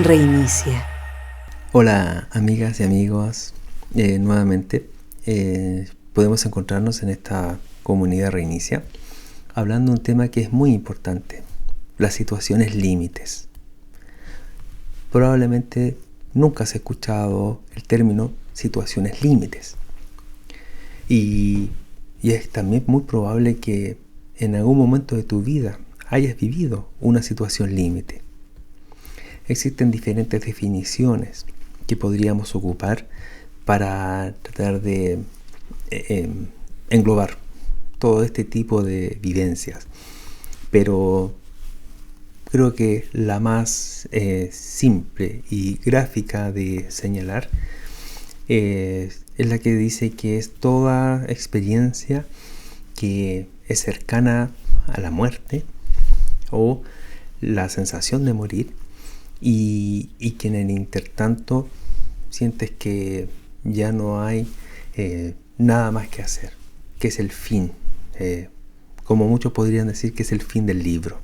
reinicia. Hola amigas y amigos, nuevamente podemos encontrarnos en esta comunidad Reinicia hablando de un tema que es muy importante, las situaciones límites. Probablemente nunca has escuchado el término situaciones límites y es también muy probable que en algún momento de tu vida hayas vivido una situación límite. Existen diferentes definiciones que podríamos ocupar para tratar de englobar todo este tipo de vivencias, pero creo que la más simple y gráfica de señalar es la que dice que es toda experiencia que es cercana a la muerte o la sensación de morir y que en el intertanto sientes que ya no hay nada más que hacer, que es el fin, como muchos podrían decir que es el fin del libro.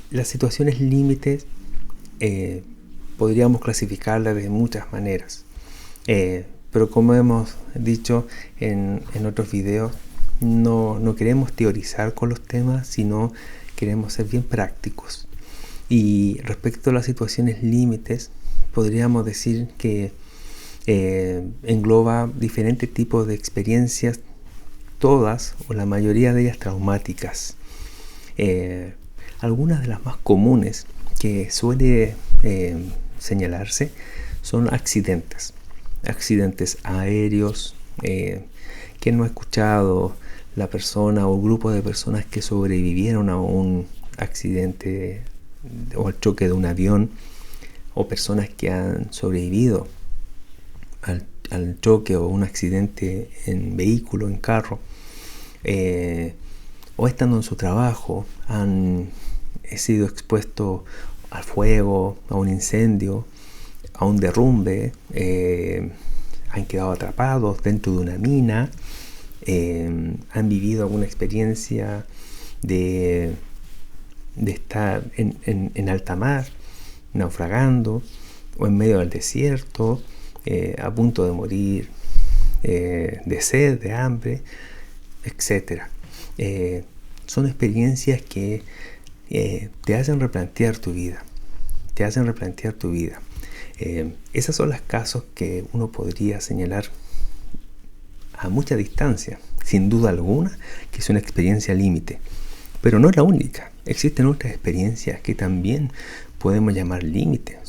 Las situaciones límites podríamos clasificarlas de muchas maneras, pero como hemos dicho en otros videos, no queremos teorizar con los temas, sino queremos ser bien prácticos. Y respecto a las situaciones límites, podríamos decir que engloba diferentes tipos de experiencias, todas o la mayoría de ellas traumáticas. Algunas de las más comunes que suele señalarse son accidentes aéreos. Que no ha escuchado la persona o grupo de personas que sobrevivieron a un accidente o al choque de un avión, o personas que han sobrevivido al choque o un accidente en vehículo, en carro, o estando en su trabajo han sido expuestos al fuego, a un incendio, a un derrumbe, han quedado atrapados dentro de una mina, han vivido alguna experiencia de estar en alta mar, naufragando, o en medio del desierto, a punto de morir de sed, de hambre, etc. Son experiencias que te hacen replantear tu vida. Esos son los casos que uno podría señalar a mucha distancia, sin duda alguna, que es una experiencia límite. Pero no es la única. Existen otras experiencias que también podemos llamar límite.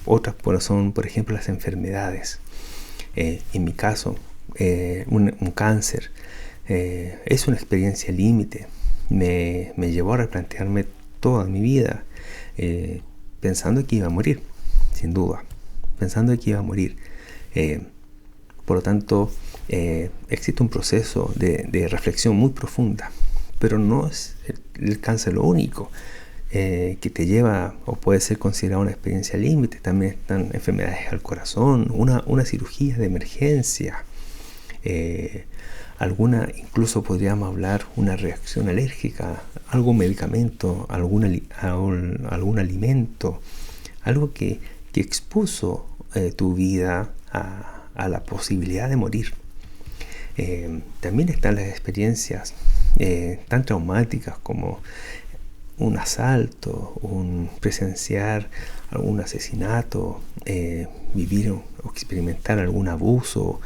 Otras son, por ejemplo, las enfermedades. En mi caso, un cáncer es una experiencia límite. Me llevó a replantearme toda mi vida, pensando que iba a morir, sin duda. Pensando que iba a morir. Por lo tanto, existe un proceso de reflexión muy profunda. Pero no es el cáncer lo único que te lleva o puede ser considerado una experiencia límite. También están enfermedades al corazón, una cirugía de emergencia, incluso podríamos hablar una reacción alérgica, algún medicamento, algún alimento, algo que expuso tu vida a la posibilidad de morir. También están las experiencias tan traumáticas como un asalto, presenciar algún asesinato, vivir o experimentar algún abuso,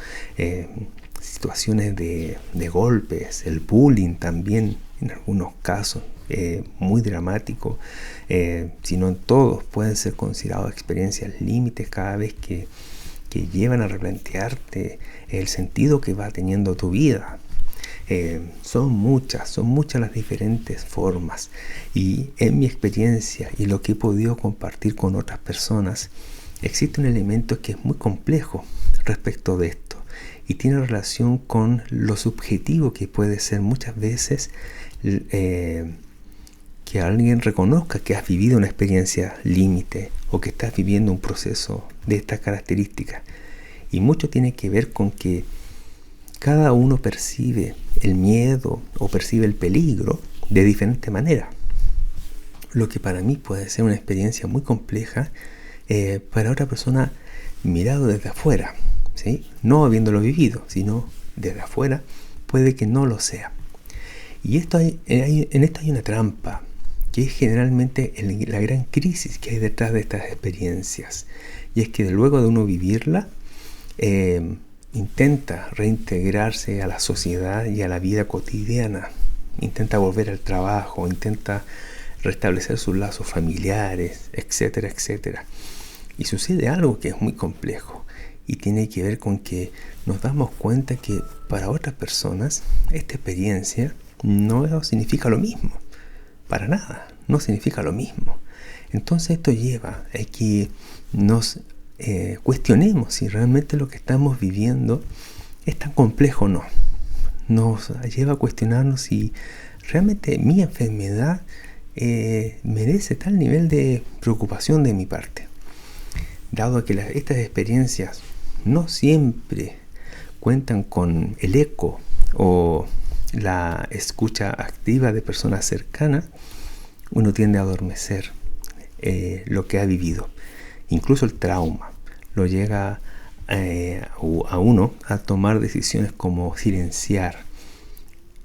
situaciones de golpes, el bullying también en algunos casos, muy dramático, si no en todos, pueden ser considerados experiencias límites cada vez que llevan a replantearte el sentido que va teniendo tu vida. Son muchas las diferentes formas, y en mi experiencia y lo que he podido compartir con otras personas, existe un elemento que es muy complejo respecto de esto y tiene relación con lo subjetivo que puede ser muchas veces que alguien reconozca que has vivido una experiencia límite o que estás viviendo un proceso de estas características. Y mucho tiene que ver con que cada uno percibe el miedo o percibe el peligro de diferente manera. lo que para mí puede ser una experiencia muy compleja, para otra persona mirado desde afuera, ¿sí? No habiéndolo vivido, sino desde afuera, puede que no lo sea. Y en esto hay una trampa, que es generalmente la gran crisis que hay detrás de estas experiencias. Y es que luego de uno vivirla, intenta reintegrarse a la sociedad y a la vida cotidiana. Intenta volver al trabajo, intenta restablecer sus lazos familiares, etcétera, etcétera. Y sucede algo que es muy complejo y tiene que ver con que nos damos cuenta que para otras personas esta experiencia no significa lo mismo. Para nada, no significa lo mismo. Entonces esto lleva a que nos cuestionemos si realmente lo que estamos viviendo es tan complejo o no. Nos lleva a cuestionarnos si realmente mi enfermedad merece tal nivel de preocupación de mi parte. Dado que estas experiencias no siempre cuentan con el eco o la escucha activa de personas cercanas, uno tiende a adormecer lo que ha vivido. Incluso el trauma lo llega a uno a tomar decisiones como silenciar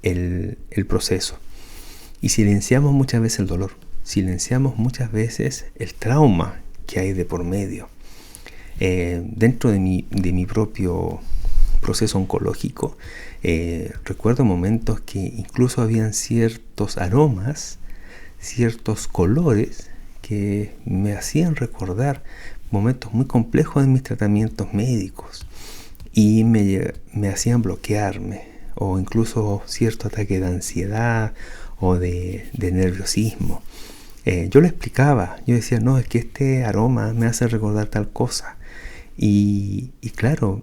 el proceso. Y silenciamos muchas veces el dolor, silenciamos muchas veces el trauma que hay de por medio. Dentro de mi propio proceso oncológico, recuerdo momentos que incluso habían ciertos aromas, ciertos colores que me hacían recordar momentos muy complejos en mis tratamientos médicos y me hacían bloquearme, o incluso cierto ataque de ansiedad o de nerviosismo. Yo lo explicaba, yo decía, no, es que este aroma me hace recordar tal cosa. Y claro,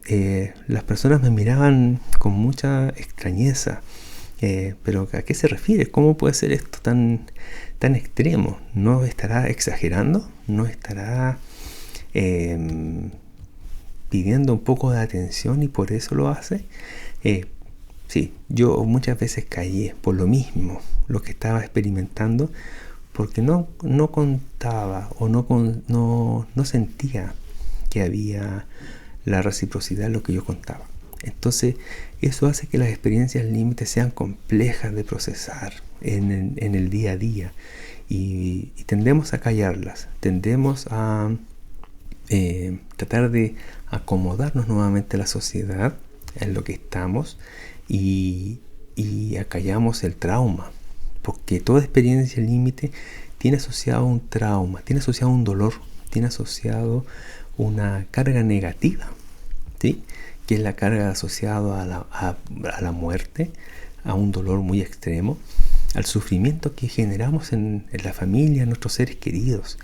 las personas me miraban con mucha extrañeza. Pero ¿a qué se refiere? ¿Cómo puede ser esto tan extremo? ¿No estará exagerando? ¿No estará pidiendo un poco de atención y por eso lo hace? Sí, yo muchas veces caí por lo mismo, lo que estaba experimentando, porque no contaba o no sentía que había la reciprocidad en lo que yo contaba. Entonces eso hace que las experiencias límites sean complejas de procesar en el día a día y tendemos a callarlas, tendemos a tratar de acomodarnos nuevamente a la sociedad en lo que estamos y acallamos el trauma, porque toda experiencia límite tiene asociado un trauma, tiene asociado un dolor, tiene asociado una carga negativa, ¿sí? Que es la carga asociada a la muerte, a un dolor muy extremo, al sufrimiento que generamos en la familia, en nuestros seres queridos.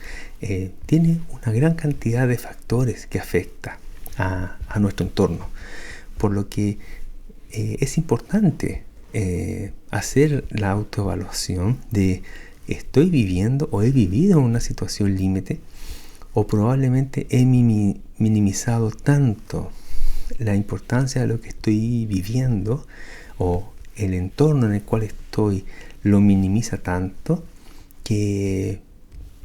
Tiene una gran cantidad de factores que afecta a nuestro entorno, por lo que es importante hacer la autoevaluación de estoy viviendo o he vivido una situación límite, o probablemente he minimizado tanto la importancia de lo que estoy viviendo, o el entorno en el cual estoy lo minimiza tanto que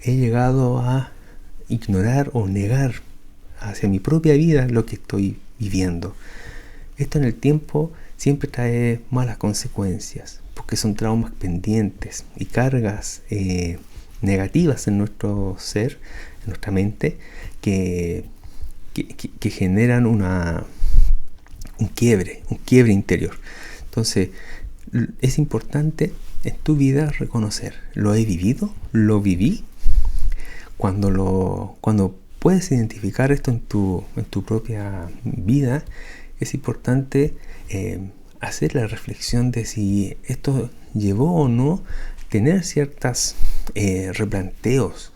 he llegado a ignorar o negar hacia mi propia vida lo que estoy viviendo. Esto en el tiempo siempre trae malas consecuencias, porque son traumas pendientes y cargas negativas en nuestro ser, en nuestra mente, que generan un quiebre interior. Entonces es importante en tu vida reconocer, lo he vivido, lo viví. Cuando puedes identificar esto en tu propia vida, es importante hacer la reflexión de si esto llevó o no tener ciertos replanteos.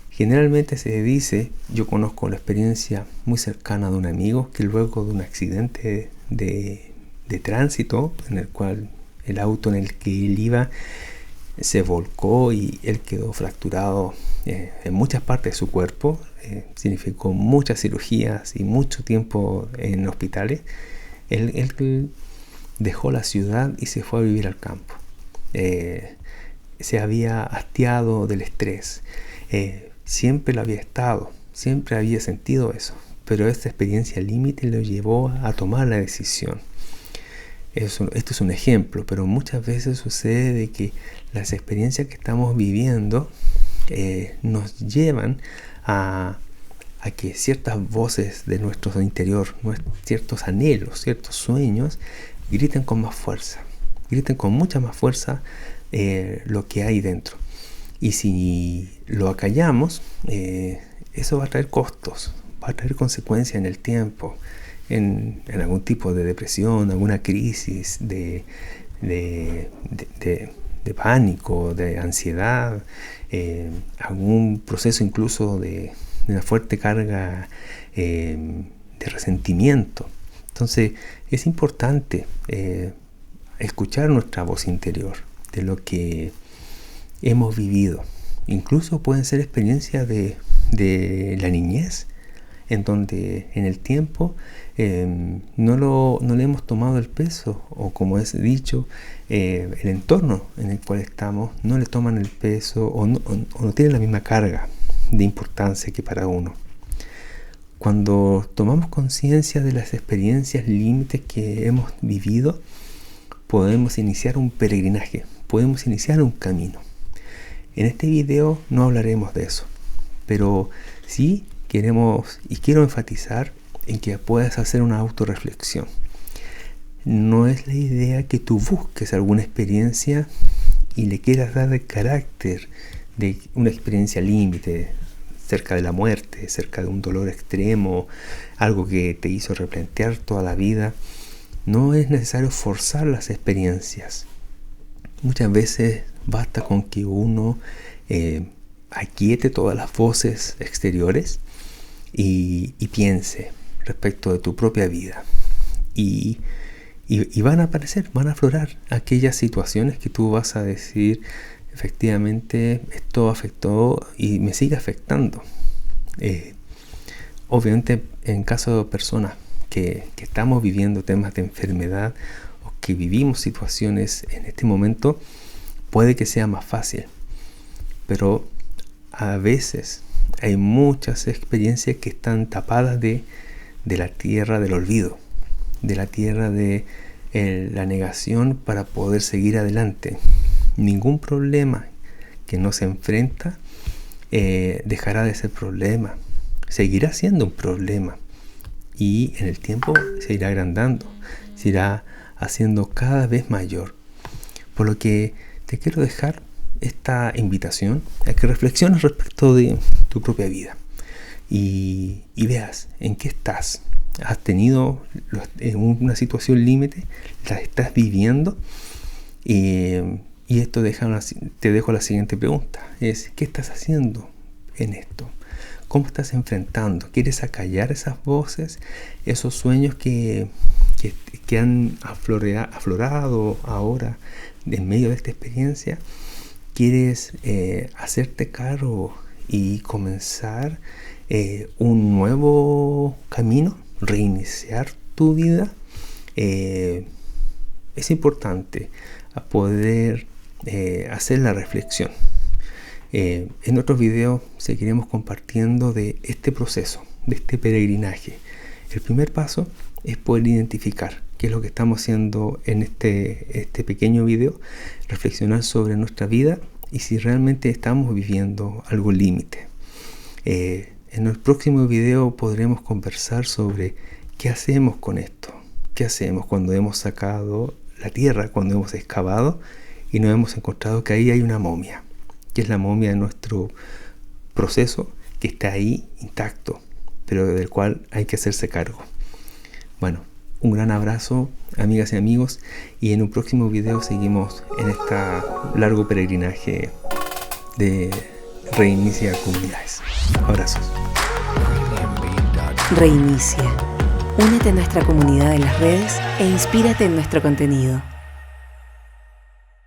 Generalmente se dice, yo conozco la experiencia muy cercana de un amigo que luego de un accidente de tránsito, en el cual el auto en el que él iba se volcó y él quedó fracturado en muchas partes de su cuerpo, significó muchas cirugías y mucho tiempo en hospitales. Él dejó la ciudad y se fue a vivir al campo. se había hastiado del estrés. Siempre lo había estado, siempre había sentido eso, pero esta experiencia límite lo llevó a tomar la decisión. Esto es un ejemplo, pero muchas veces sucede de que las experiencias que estamos viviendo nos llevan a que ciertas voces de nuestro interior, ciertos anhelos, ciertos sueños, griten con más fuerza, griten con mucha más fuerza lo que hay dentro. Y si lo acallamos, eso va a traer costos, va a traer consecuencias en el tiempo, en algún tipo de depresión, alguna crisis de pánico, de ansiedad, algún proceso incluso de una fuerte carga de resentimiento. Entonces es importante escuchar nuestra voz interior de lo que hemos vivido. Incluso pueden ser experiencias de la niñez, en donde en el tiempo no le hemos tomado el peso, o como es dicho, el entorno en el cual estamos no le toman el peso o no tienen la misma carga de importancia que para uno. Cuando tomamos conciencia de las experiencias límites que hemos vivido, podemos iniciar un peregrinaje, podemos iniciar un camino. En este video no hablaremos de eso, pero sí quiero enfatizar en que puedas hacer una autorreflexión. No es la idea que tú busques alguna experiencia y le quieras dar el carácter de una experiencia límite, cerca de la muerte, cerca de un dolor extremo, algo que te hizo replantear toda la vida. No es necesario forzar las experiencias. Muchas veces basta con que uno aquiete todas las voces exteriores y piense respecto de tu propia vida. Y van a aparecer, van a aflorar aquellas situaciones que tú vas a decir, efectivamente, esto afectó y me sigue afectando. Obviamente, en caso de personas que estamos viviendo temas de enfermedad o que vivimos situaciones en este momento, puede que sea más fácil. Pero a veces hay muchas experiencias que están tapadas de la tierra del olvido, de la tierra de la negación para poder seguir adelante. Ningún problema que nos enfrenta dejará de ser problema. Seguirá siendo un problema y en el tiempo se irá agrandando, se irá haciendo cada vez mayor. Por lo que te quiero dejar esta invitación a que reflexiones respecto de tu propia vida y veas en qué estás. ¿Has tenido una situación límite? ¿La estás viviendo? Y esto te dejo la siguiente pregunta. ¿Qué estás haciendo en esto? ¿Cómo estás enfrentando? ¿Quieres acallar esas voces? Esos sueños que han aflorado ahora en medio de esta experiencia. ¿Quieres hacerte cargo y comenzar un nuevo camino? ¿Reiniciar tu vida? Es importante poder hacer la reflexión. En otros videos seguiremos compartiendo de este proceso, de este peregrinaje. El primer paso es poder identificar qué es lo que estamos haciendo en este pequeño video, reflexionar sobre nuestra vida y si realmente estamos viviendo algún límite. En el próximo video podremos conversar sobre qué hacemos con esto, qué hacemos cuando hemos sacado la tierra, cuando hemos excavado y nos hemos encontrado que ahí hay una momia, que es la momia de nuestro proceso, que está ahí intacto, pero del cual hay que hacerse cargo. Bueno, un gran abrazo, amigas y amigos, y en un próximo video seguimos en este largo peregrinaje de Reinicia Comunidades. Abrazos. Reinicia. Únete a nuestra comunidad en las redes e inspírate en nuestro contenido.